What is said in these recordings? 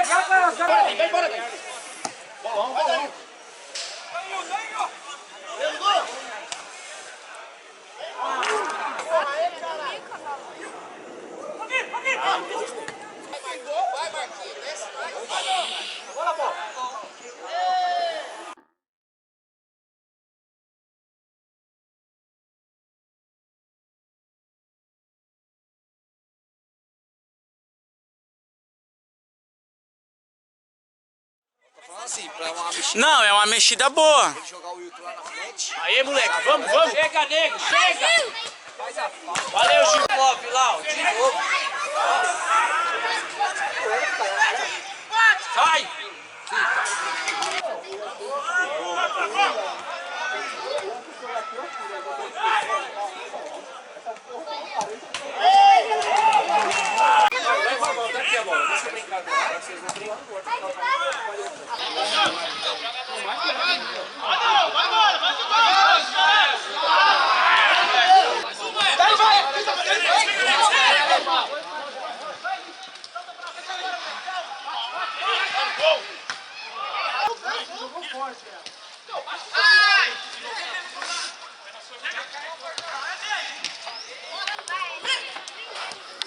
pegar, cara. Vem embora daí. Bolão, bolão. Vai, Marquinhos. Desce mais. Bora, bola. Assim, pra uma mexida. Não, é uma mexida boa. Ele jogar o Wilton lá na frente. Aí, moleque, vamos, vamos. Chega, nego, chega. Faz a falta. Valeu, Gil Pop, lá, ó, de novo. Sai. Leva a bola, daqui a bola, deixa eu brincar agora. Vocês vão brincar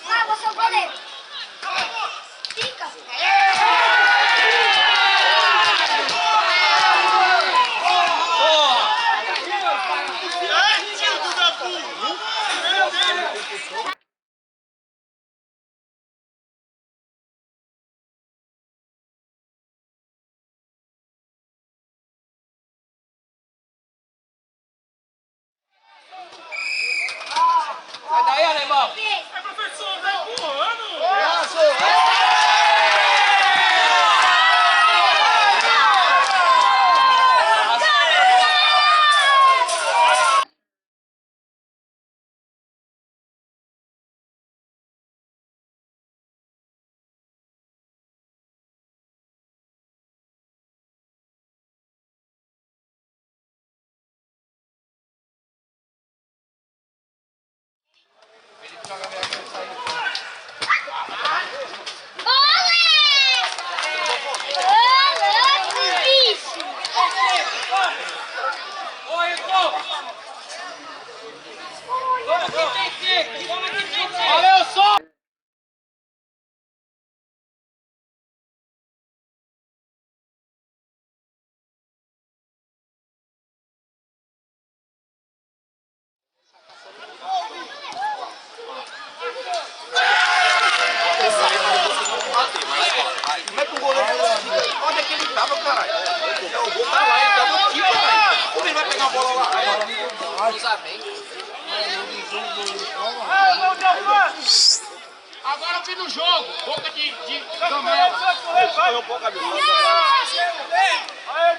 Vai, você é o goleiro. Fica. Sai daí, alemão. Professor, tá empurrando. Valeu, só! Como é que o goleiro... Onde é que ele tava, caralho? O gol tá lá, ele tava aqui, caralho. Como ele vai pegar a bola lá? Agora o fim do jogo, boca de Sou eu, pô, Camilo. Aí,